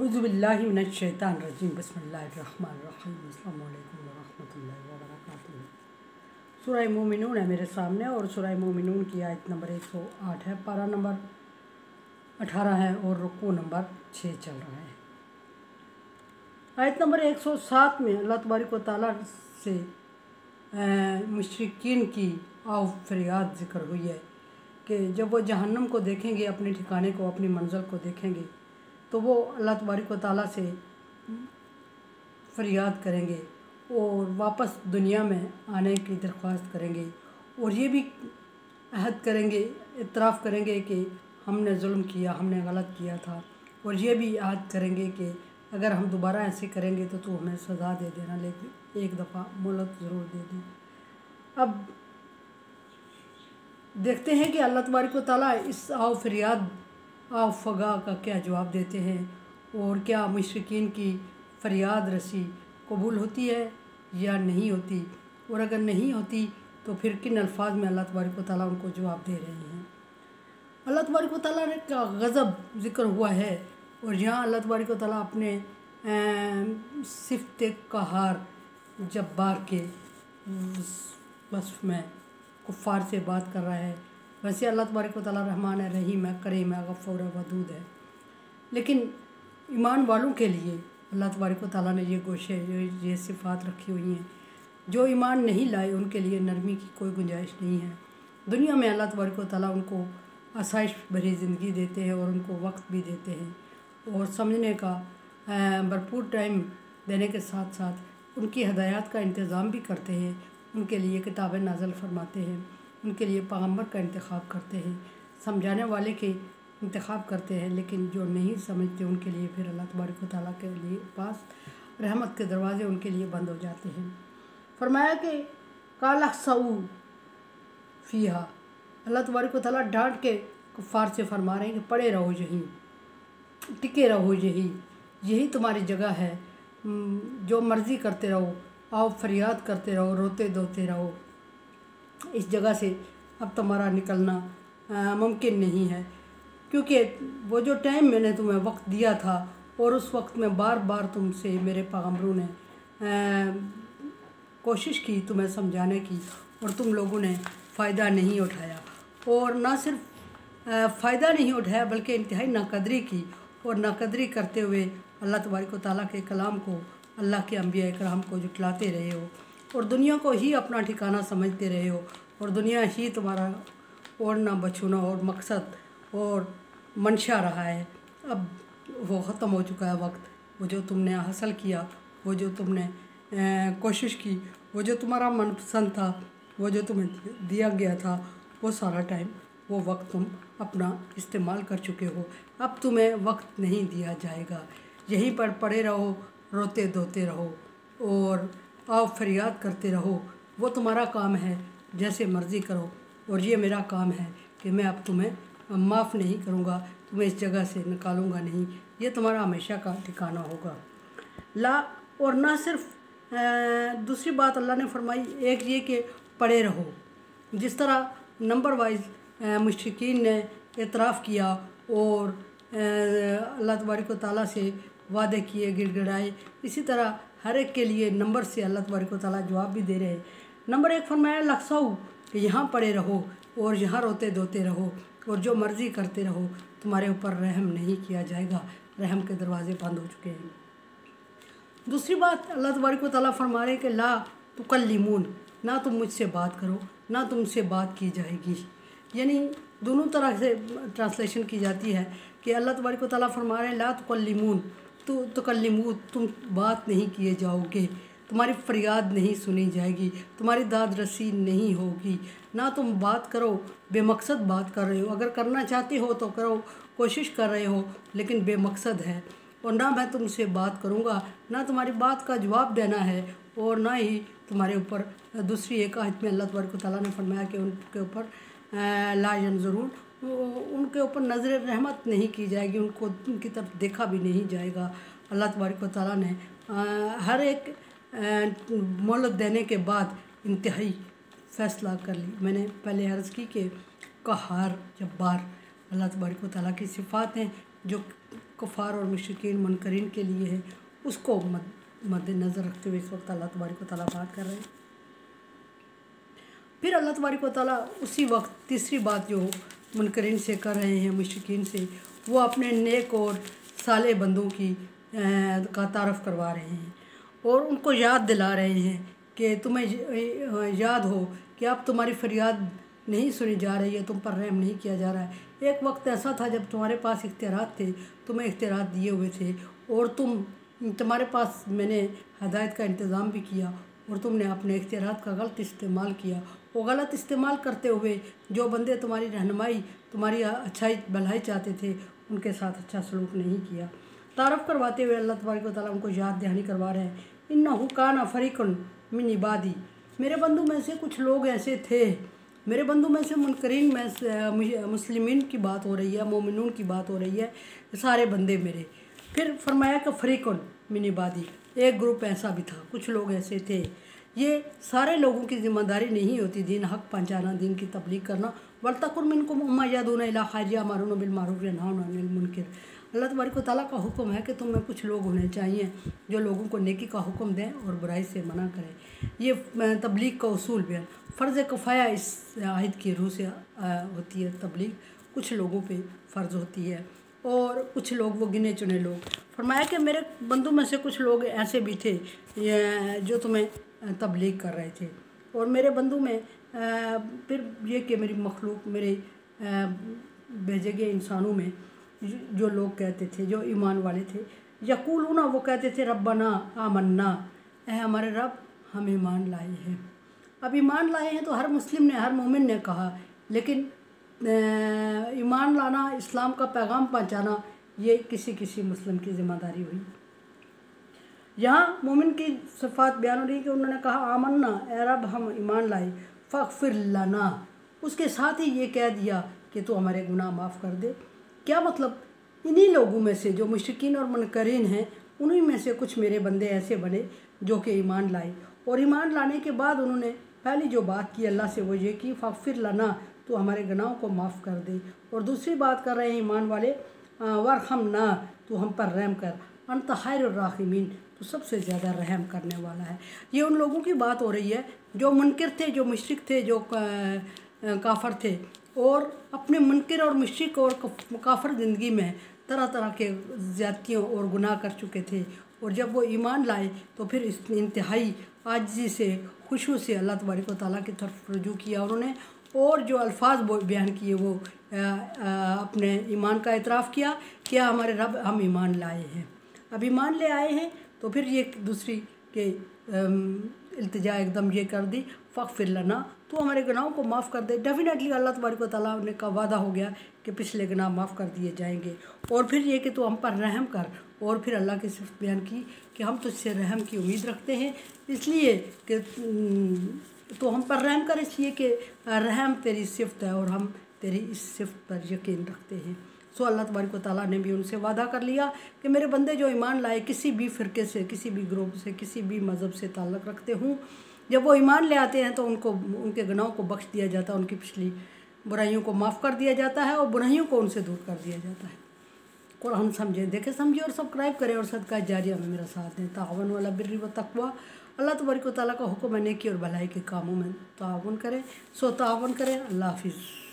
औज़ुबिल्लाहि मिनश्शैतानिर्रजीम बिस्मिल्लाहिर्रहमानिर्रहीम अस्सलामु अलैकुम वरहमतुल्लाहि वबरकातुहू। सूरह मोमिनून है मेरे सामने और सूरह मोमिनून की आयत नंबर 108 है, पारा नंबर 18 है और रुकू नंबर 6 चल रहा है। आयत नंबर 107 में अल्लाह तबारक व तआला से मुशरिकीन की आव फरियाद ज़िक्र हुई है कि जब वो जहन्नम को देखेंगे, अपने ठिकाने को, अपनी मंजिल को देखेंगे, तो वो अल्लाह तबारक व तआला से फरियाद करेंगे और वापस दुनिया में आने की दरख्वास्त करेंगे और ये भी अहद करेंगे, इतराफ़ करेंगे कि हमने जुल्म किया, हमने गलत किया था, और ये भी अहद करेंगे कि अगर हम दोबारा ऐसे करेंगे तो तू हमें सज़ा दे देना, लेकिन एक दफ़ा मोहलत ज़रूर दे दें। अब देखते हैं कि अल्लाह तबारक व तआला इस आव फरियाद आव फगा का क्या जवाब देते हैं और क्या मुशरिकीन की फरियाद रसी कबूल होती है या नहीं होती, और अगर नहीं होती तो फिर किन अल्फाज में अल्लाह तबारक व तआला उनको जवाब दे रहे हैं। अल्लाह तबारक व तआला ने का गज़ब ज़िक्र हुआ है और यहाँ अल्लाह तबारक व तआला अपने सिफ़त क़हार जब्बार के वस्फ़ में कुफ़ार से बात कर रहा है। वैसे अल्लाह तबारक व तआला रहमान है, रहीम है, करीम है, गफ़ूर है, वदूद है, लेकिन ईमान वालों के लिए अल्लाह तबारक व तआला ने ये गोशे, ये सिफ़ात रखी हुई हैं। जो ईमान नहीं लाए उनके लिए नरमी की कोई गुंजाइश नहीं है। दुनिया में अल्लाह तबारक व तआला उनको आसाइश भरी ज़िंदगी देते हैं और उनको वक्त भी देते हैं और समझने का भरपूर टाइम देने के साथ साथ उनकी हदायत का इंतज़ाम भी करते हैं। उनके लिए किताबें नाज़िल फरमाते हैं, उनके लिए पैगम्बर का इंतखाब करते हैं, समझाने वाले के इंतखाब करते हैं, लेकिन जो नहीं समझते उनके लिए फिर अल्लाह तबारक व तआला के लिए पास रहमत के दरवाज़े उनके लिए बंद हो जाते हैं। फरमाया कि काला सऊ फ़ीहा, अल्लाह तबारक व तआला डांट के कुफ़ार से फरमा रहे हैं कि पड़े रहो यहीं, टिके रहो यही तुम्हारी जगह है, जो मर्ज़ी करते रहो, आओ फरियाद करते रहो, रोते धोते रहो, इस जगह से अब तुम्हारा निकलना मुमकिन नहीं है, क्योंकि वो जो टाइम मैंने तुम्हें वक्त दिया था और उस वक्त में बार बार तुमसे मेरे पैगम्बरों ने कोशिश की तुम्हें समझाने की और तुम लोगों ने फ़ायदा नहीं उठाया, और ना सिर्फ फ़ायदा नहीं उठाया बल्कि इंतहाई नाकदरी की, और नाकदरी करते हुए अल्लाह तबारक व तआला के कलाम को, अल्लाह के अंबिया इकराम को जुटलाते रहे हो और दुनिया को ही अपना ठिकाना समझते रहे हो और दुनिया ही तुम्हारा ओढ़ना बछूना और मकसद और मंशा रहा है। अब वो ख़त्म हो चुका है वक्त, वो जो तुमने हासिल किया, वो जो तुमने कोशिश की, वो जो तुम्हारा मनपसंद था, वो जो तुम्हें दिया गया था, वो सारा टाइम, वो वक्त तुम अपना इस्तेमाल कर चुके हो। अब तुम्हें वक्त नहीं दिया जाएगा। यहीं पर पड़े रहो, रोते धोते रहो और आओ फरियाद करते रहो। वो तुम्हारा काम है, जैसे मर्ज़ी करो, और ये मेरा काम है कि मैं अब तुम्हें माफ़ नहीं करूँगा, तुम्हें इस जगह से निकालूँगा नहीं, ये तुम्हारा हमेशा का ठिकाना होगा। ला और ना सिर्फ दूसरी बात अल्लाह ने फरमाई, एक ये कि पड़े रहो, जिस तरह नंबर वाइज मुशरिकीन ने एतराफ़ किया और अल्लाह तबारक व तआला से वादे किए, गिड़गिड़ाए, इसी तरह हर एक के लिए नंबर से अल्लाह तबारक व तआला जवाब भी दे रहे हैं। नंबर 1 फरमाया लक्साऊ, कि यहाँ पड़े रहो और यहाँ रोते धोते रहो और जो मर्ज़ी करते रहो, तुम्हारे ऊपर रहम नहीं किया जाएगा, रहम के दरवाज़े बंद हो चुके हैं। दूसरी बात अल्लाह तबारक व तआला फरमा रहे हैं कि ला तुकल्लिमून, ना तुम मुझसे बात करो, ना तुमसे बात की जाएगी। यानी दोनों तरह से ट्रांसलेशन की जाती है कि अल्लाह तबारक व तआला फरमा रहे हैं ला तुकल्लिमून, तुकल्लिमू, तुम बात नहीं किए जाओगे, तुम्हारी फरियाद नहीं सुनी जाएगी, तुम्हारी दाद रसी नहीं होगी, ना तुम बात करो, बेमकसद बात कर रहे हो, अगर करना चाहते हो तो करो, कोशिश कर रहे हो लेकिन बेमकसद है, और ना मैं तुमसे बात करूँगा, ना तुम्हारी बात का जवाब देना है, और ना ही तुम्हारे ऊपर। दूसरी एक आयत में अल्लाह तबारक व तआला ने फरमाया कि उनके ऊपर ला यंज़ुरून, उनके ऊपर नज़र रहमत नहीं की जाएगी, उनको उनकी तरफ देखा भी नहीं जाएगा। अल्लाह तबारक व तआला ने हर एक मोहलत देने के बाद इंतहाई फ़ैसला कर ली। मैंने पहले अर्ज़ की कि क़हार जब्बार अल्लाह तबारक व तआला की सिफ़ात हैं, जो कुफ़ार और मुशरिकीन मुनकरीन के लिए है, उसको मद्देनज़र रखते हुए इस वक्त अल्लाह तबारक व तआला बात कर रहे हैं। फिर अल्लाह तबारक व तआला उसी वक्त तीसरी बात जो मुनकरीन से कर रहे हैं, मुशरिकीन से, वो अपने नेक और साले बंदों की का तारफ़ करवा रहे हैं और उनको याद दिला रहे हैं कि तुम्हें याद हो कि अब तुम्हारी फरियाद नहीं सुनी जा रही है, तुम पर रहम नहीं किया जा रहा है। एक वक्त ऐसा था जब तुम्हारे पास इख्तियारात थे, तुम्हें इख्तियारात दिए हुए थे और तुम्हारे पास मैंने हदायत का इंतज़ाम भी किया और तुमने अपने इख्तियारात का गलत इस्तेमाल किया। वो गलत इस्तेमाल करते हुए जो बंदे तुम्हारी रहनुमाई, तुम्हारी अच्छाई भलाई चाहते थे, उनके साथ अच्छा सलूक नहीं किया। तारफ़ करवाते हुए अल्लाह तबारक व तआला उनको याद दहानी करवा रहे हैं, इन्नहु काना फरीकुन मिन इबादी, मेरे बंधु में से कुछ लोग ऐसे थे, मेरे बंधु में से मुनकरीन में मुस्लिमीन की बात हो रही है, मोमिनून की बात हो रही है, सारे बंदे मेरे। फिर फरमाया कि फरीकुन मिन इबादी, एक ग्रुप ऐसा भी था, कुछ लोग ऐसे थे। ये सारे लोगों की ज़िम्मेदारी नहीं होती दीन हक़ पहुँचाना, दीन की तबलीग करना। वलतकुन मिनकुम उम्मा यदूना इला खैर यअमुरूना बिल मारूफ व यनहौना अनिल मुनकर। अल्लाह तबारक व तआला का हुक्म है कि तुम में कुछ लोग होने चाहिए जो लोगों को नेकी का हुक्म दें और बुराई से मना करें। ये तबलीग का उसूल बयान, फ़र्ज़ किफ़ाया इस आयत की रूह से होती है। तबलीग कुछ लोगों पे फ़र्ज़ होती है और कुछ लोग वो गिने चुने लोग। फरमाया कि मेरे बंदों में से कुछ लोग ऐसे भी थे जो तुम्हें तबलीग कर रहे थे और मेरे बंदू में फिर ये कि मेरी मखलूक, मेरे भेजे गए इंसानों में जो लोग कहते थे, जो ईमान वाले थे, यकूलूना, वो कहते थे रब्बना आमन्ना, ऐ हमारे रब हम ईमान लाए हैं। अब ईमान लाए हैं तो हर मुस्लिम ने, हर मोमिन ने कहा, लेकिन ईमान लाना, इस्लाम का पैगाम पहुँचाना, ये किसी किसी मुस्लिम की ज़िम्मेदारी हुई। यहाँ मोमिन की सिफ़ात बयान हो रही कि उन्होंने कहा आमन्ना, ए रब हम ईमान लाए, फ़ग़फ़िर लना, उसके साथ ही ये कह दिया कि तू हमारे गुनाह माफ़ कर दे। क्या मतलब, इन्हीं लोगों में से जो मुशरिकीन और मुनकरीन हैं, उन्हीं में से कुछ मेरे बंदे ऐसे बने जो कि ईमान लाए और ईमान लाने के बाद उन्होंने पहली जो बात की अल्लाह से वो ये की फ़ग़फ़िर लना, तो हमारे गुनाहों को माफ़ कर दे। और दूसरी बात कर रहे हैं ईमान वाले, वरहमना, तो हम पर रहम कर, अंत खैरुर राहिमीन, तो सबसे ज़्यादा रहम करने वाला है। ये उन लोगों की बात हो रही है जो मुनकिर थे, जो मुशरिक थे, जो काफ़र थे और अपने मुनकिर और मुशरिक और काफ़र ज़िंदगी में तरह तरह के ज़्यादतियों और गुनाह कर चुके थे और जब वो ईमान लाए तो फिर इस इंतहाई आजिज़ी से, खुशू से अल्लाह तबारक व तआला की तरफ रुजू किया उन्होंने और जो अल्फाज बयान किए वो अपने ईमान का एतराफ़ किया कि हमारे रब हम ईमान लाए हैं। अब ईमान ले आए हैं तो फिर ये दूसरी के इल्तिजा एकदम ये कर दी, फ़ग़फ़िर लना, तो हमारे गुनाहों को माफ़ कर दे। डेफिनेटली अल्लाह तबारक व तआला ने का वादा हो गया कि पिछले गुनाह माफ़ कर दिए जाएंगे। और फिर ये कि तू हम पर रहम कर, और फिर अल्लाह की सिफ़त बयान की कि हम तुझसे रहम की उम्मीद रखते हैं, इसलिए कि तो हम पर रहम कर, इसलिए कि रहम तेरी सिफ़त है और हम तेरी इस सिफ़त पर यकीन रखते हैं। सो अल्लाह तबारक व तआला ने भी उनसे वादा कर लिया कि मेरे बंदे जो ईमान लाए, किसी भी फ़िरके से, किसी भी ग्रुप से, किसी भी मज़हब से ताल्लुक़ रखते हूँ, जब वो ईमान ले आते हैं तो उनको उनके गुनाहों को बख्श दिया जाता है, उनकी पिछली बुराइयों को माफ़ कर दिया जाता है और बुराइयों को उनसे दूर कर दिया जाता है। कुरान समझें, देखें, समझिए और सब्सक्राइब करें और सदका जारिया में मेरा साथ दें। ताअवुन अला बिर्रि व तक़वा, अल्लाह तबारक व तआला का हुक्म है नेकी और भलाई के कामों में ताअवुन करें। सो ताअवुन करें। अल्लाह हाफ़िज़।